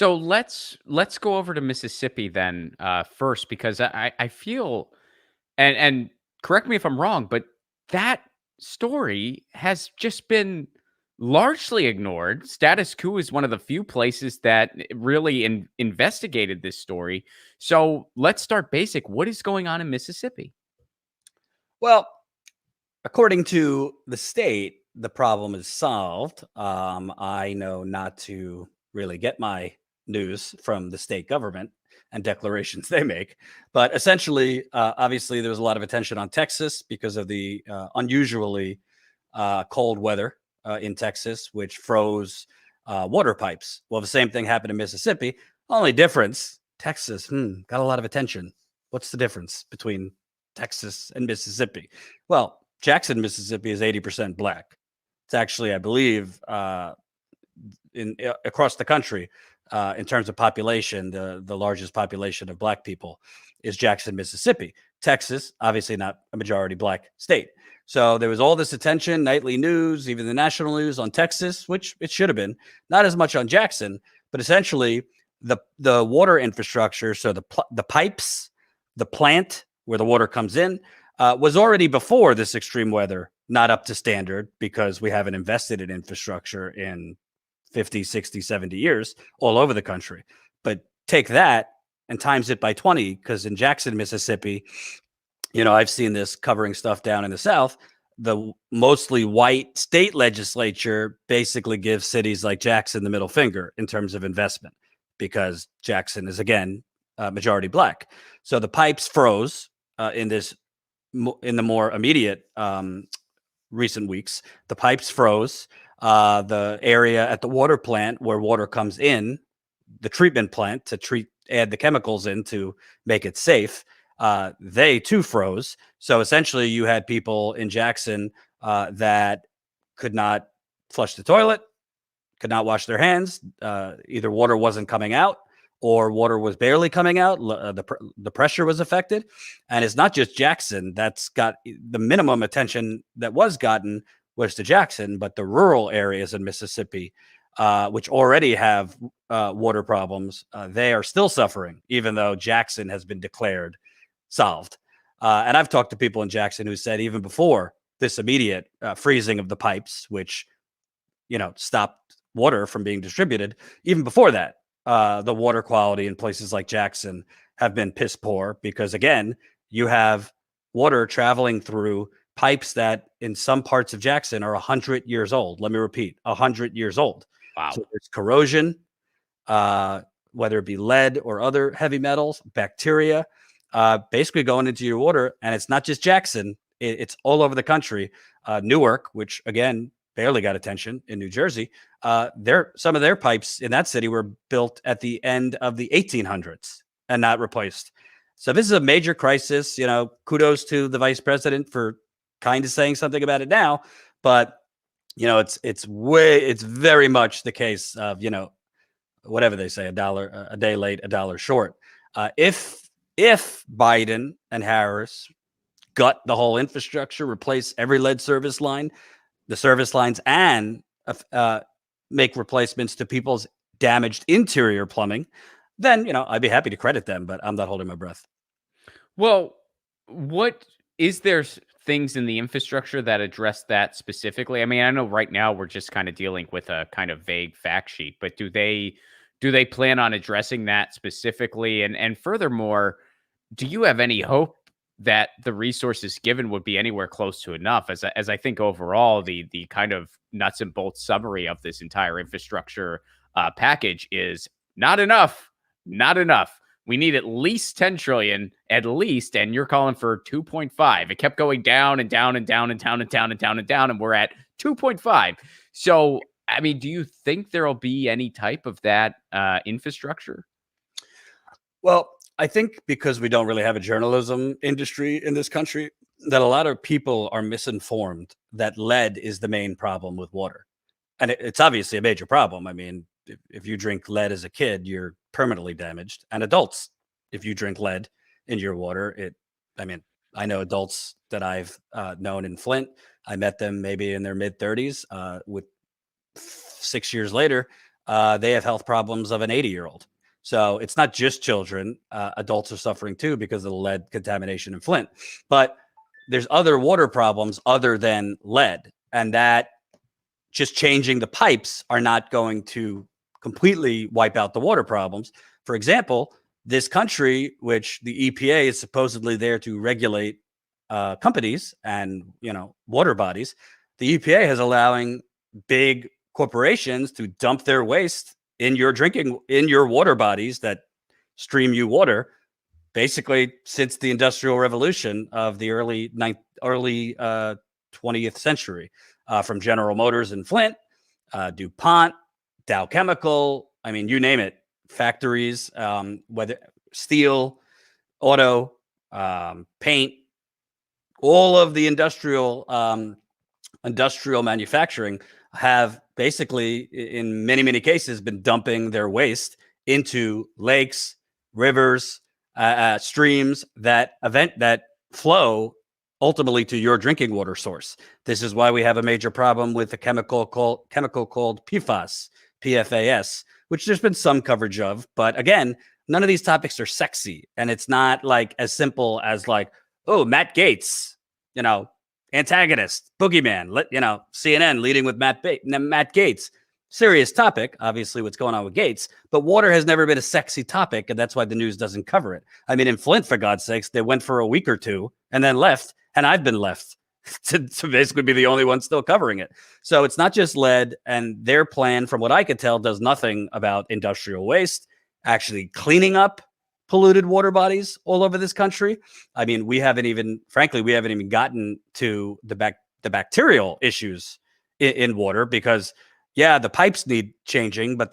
So let's go over to Mississippi then first because I feel and correct me if I'm wrong, but that story has just been largely ignored. Status Quo is one of the few places that really investigated this story. So let's start basic. What is going on in Mississippi? Well, according to the state, the problem is solved. I know not to really get my news from the state government and declarations they make, but essentially, obviously, there was a lot of attention on Texas because of the unusually cold weather in Texas, which froze water pipes. Well, the same thing happened in Mississippi. Only difference, Texas got a lot of attention. What's the difference between Texas and Mississippi? Well, Jackson, Mississippi is 80% black. It's actually, I believe, across the country, in terms of population, the largest population of black people is Jackson, Mississippi. Texas, obviously not a majority black state. So there was all this attention, nightly news, even the national news on Texas, which it should have been, not as much on Jackson, but essentially the water infrastructure, so the pipes, the plant where the water comes in, was already before this extreme weather not up to standard because we haven't invested in infrastructure in 50, 60, 70 years all over the country. But take that and times it by 20, because in Jackson, Mississippi, I've seen this covering stuff down in the South. The mostly white state legislature basically gives cities like Jackson the middle finger in terms of investment because Jackson is, again, majority black. So the pipes froze in the more immediate recent weeks. The pipes froze. The area at the water plant where water comes in, the treatment plant to add the chemicals in to make it safe, they too froze. So essentially, you had people in Jackson that could not flush the toilet, could not wash their hands. Either water wasn't coming out or water was barely coming out. The pressure was affected. And it's not just Jackson that's got the minimum attention that was gotten was to Jackson, but the rural areas in Mississippi, which already have water problems, they are still suffering, even though Jackson has been declared solved. And I've talked to people in Jackson who said even before this immediate freezing of the pipes, which, stopped water from being distributed, even before that, the water quality in places like Jackson have been piss poor because, again, you have water traveling through pipes that in some parts of Jackson are 100 years old. Let me repeat, 100 years old. Wow. So there's corrosion, whether it be lead or other heavy metals, bacteria, basically going into your water. And it's not just Jackson, it's all over the country. Newark, which again, barely got attention in New Jersey. Some of their pipes in that city were built at the end of the 1800s and not replaced. So this is a major crisis. Kudos to the vice president for kind of saying something about it now, but it's very much the case of whatever they say, a day late, a dollar short. If Biden and Harris gut the whole infrastructure, replace every lead service line, the service lines, and make replacements to people's damaged interior plumbing, then I'd be happy to credit them, but I'm not holding my breath. Well, what is there things in the infrastructure that address that specifically? I mean, I know right now we're just kind of dealing with a kind of vague fact sheet, but do they plan on addressing that specifically? And furthermore, do you have any hope that the resources given would be anywhere close to enough? As I think overall, the kind of nuts and bolts summary of this entire infrastructure package is not enough, not enough. We need at least 10 trillion, at least, and you're calling for 2.5. It kept going down and down and down and down and down and down and down, and we're at 2.5. So, I mean, do you think there'll be any type of that infrastructure? Well, I think because we don't really have a journalism industry in this country, that a lot of people are misinformed that lead is the main problem with water. And it's obviously a major problem. I mean, if you drink lead as a kid, you're permanently damaged. And adults, if you drink lead in your water, I know adults that I've known in Flint. I met them maybe in their mid 30s with 6 years later. they have health problems of an 80-year-old. So it's not just children. Adults are suffering too because of the lead contamination in Flint. But there's other water problems other than lead, and that just changing the pipes are not going to completely wipe out the water problems. For example, this country, which the EPA is supposedly there to regulate companies and water bodies, the EPA is allowing big corporations to dump their waste in your water bodies that stream you water, basically since the Industrial Revolution of the early 20th century, from General Motors in Flint, DuPont, Dow Chemical, I mean, you name it, factories, whether steel, auto, paint, all of the industrial manufacturing have basically, in many, many cases, been dumping their waste into lakes, rivers, streams that flow ultimately to your drinking water source. This is why we have a major problem with a chemical called PFAS, which there's been some coverage of. But again, none of these topics are sexy. And it's not like as simple as like, oh, Matt Gaetz, antagonist, boogeyman, CNN leading with Matt Gaetz. Serious topic, obviously, what's going on with Gates, but water has never been a sexy topic, and that's why the news doesn't cover it. I mean, in Flint, for God's sakes, they went for a week or two and then left, and I've been left to basically be the only one still covering it. So it's not just lead, and their plan, from what I could tell, does nothing about industrial waste, actually cleaning up polluted water bodies all over this country. I mean, we haven't even gotten to the bacterial issues in water because the pipes need changing, but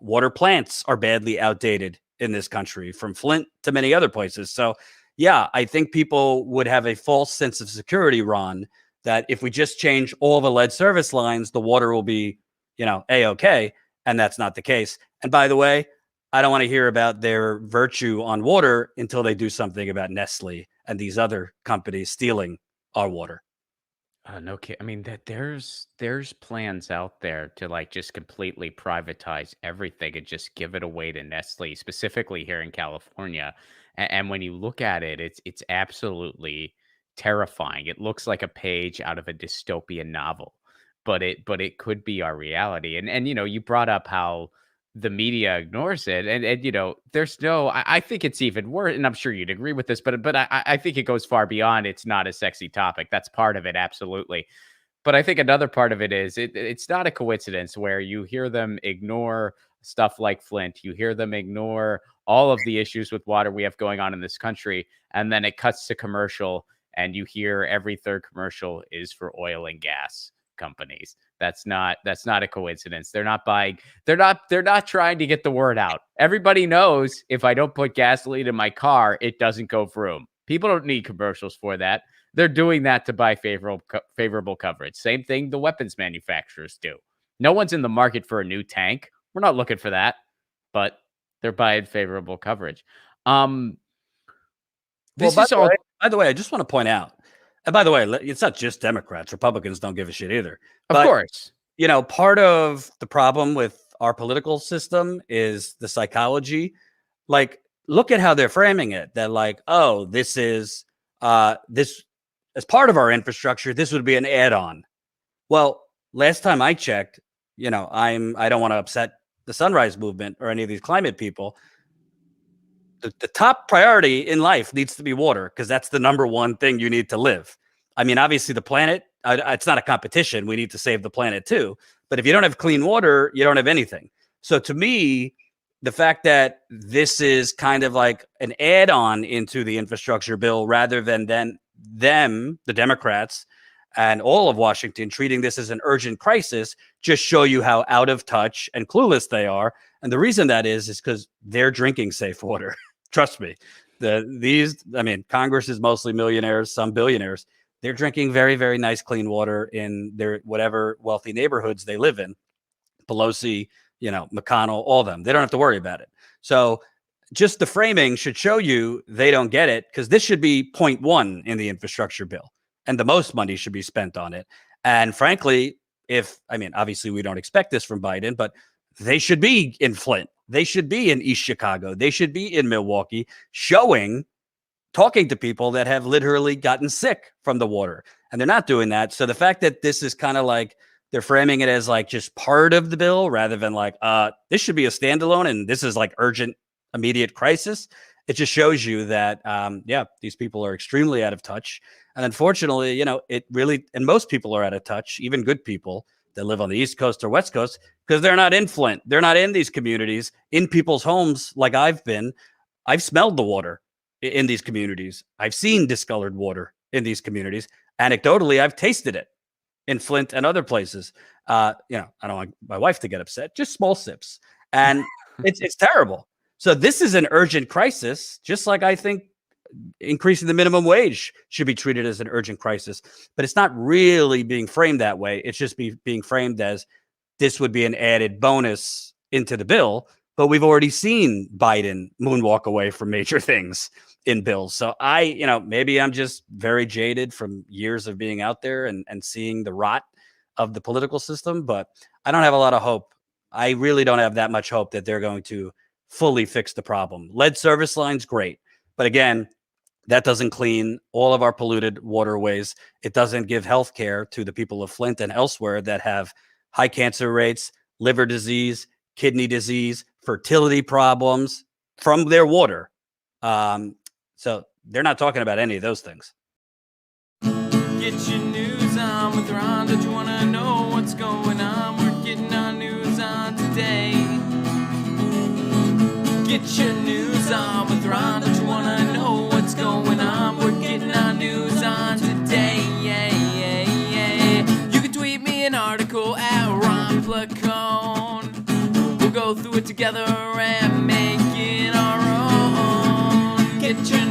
water plants are badly outdated in this country, from Flint to many other places. So I think people would have a false sense of security, Ron, that if we just change all the lead service lines, the water will be, A-okay. And that's not the case. And by the way, I don't want to hear about their virtue on water until they do something about Nestle and these other companies stealing our water. No kid. I mean, that there's plans out there to like just completely privatize everything and just give it away to Nestle, specifically here in California. And when you look at it, it's absolutely terrifying. It looks like a page out of a dystopian novel, but it could be our reality. And you brought up how the media ignores it, and there's no. I think it's even worse, and I'm sure you'd agree with this, but I think it goes far beyond. It's not a sexy topic. That's part of it, absolutely. But I think another part of it is it's not a coincidence where you hear them ignore stuff like Flint, you hear them ignore all of the issues with water we have going on in this country, and then it cuts to commercial, and you hear every third commercial is for oil and gas companies. That's not a coincidence. They're not trying to get the word out. Everybody knows if I don't put gasoline in my car, it doesn't go vroom. People don't need commercials for that. They're doing that to buy favorable coverage. Same thing the weapons manufacturers do. No one's in the market for a new tank. We're not looking for that, but they're buying favorable coverage. By the way, I just want to point out, and by the way, it's not just Democrats. Republicans don't give a shit either. Of course. Part of the problem with our political system is the psychology. Like, look at how they're framing it. They're like, oh, this is this as part of our infrastructure. This would be an add-on. Well, last time I checked, I don't want to upset the Sunrise Movement or any of these climate people. The top priority in life needs to be water, because that's the number one thing you need to live. I mean, obviously the planet, it's not a competition. We need to save the planet too. But if you don't have clean water, you don't have anything. So to me, the fact that this is kind of like an add-on into the infrastructure bill rather than them, the Democrats and all of Washington, treating this as an urgent crisis, just show you how out of touch and clueless they are. And the reason that is because they're drinking safe water. Trust me. Congress is mostly millionaires, some billionaires. They're drinking very, very nice, clean water in their whatever wealthy neighborhoods they live in. Pelosi, McConnell, all of them. They don't have to worry about it. So just the framing should show you they don't get it, because this should be point one in the infrastructure bill, and the most money should be spent on it. And frankly, obviously we don't expect this from Biden, but they should be in Flint. They should be in East Chicago. They should be in Milwaukee, talking to people that have literally gotten sick from the water. And they're not doing that. So the fact that this is kind of like they're framing it as like just part of the bill rather than like this should be a standalone and this is like urgent, immediate crisis. It just shows you that, these people are extremely out of touch. And unfortunately, it really, and most people are out of touch, even good people that live on the East Coast or West Coast, because they're not in Flint. They're not in these communities, in people's homes like I've been. I've smelled the water in these communities. I've seen discolored water in these communities. Anecdotally, I've tasted it in Flint and other places. I don't want my wife to get upset, just small sips. And it's terrible. So this is an urgent crisis, just like I think increasing the minimum wage should be treated as an urgent crisis. But it's not really being framed that way. It's just being framed as this would be an added bonus into the bill. But we've already seen Biden moonwalk away from major things in bills. So maybe I'm just very jaded from years of being out there and seeing the rot of the political system. But I don't have a lot of hope. I really don't have that much hope that they're going to fully fix the problem. Lead service lines, great. But again, that doesn't clean all of our polluted waterways. It doesn't give health care to the people of Flint and elsewhere that have high cancer rates, liver disease, kidney disease, fertility problems from their water. So they're not talking about any of those things. Get your news on with Ron. Don't you want to know what's going on? We're getting our news on today. Get your news on with Ron. Don't you want to know what's going on? We're getting our news on today. You can tweet me an article at Ron Placone. We'll go through it together and make it our own. Get your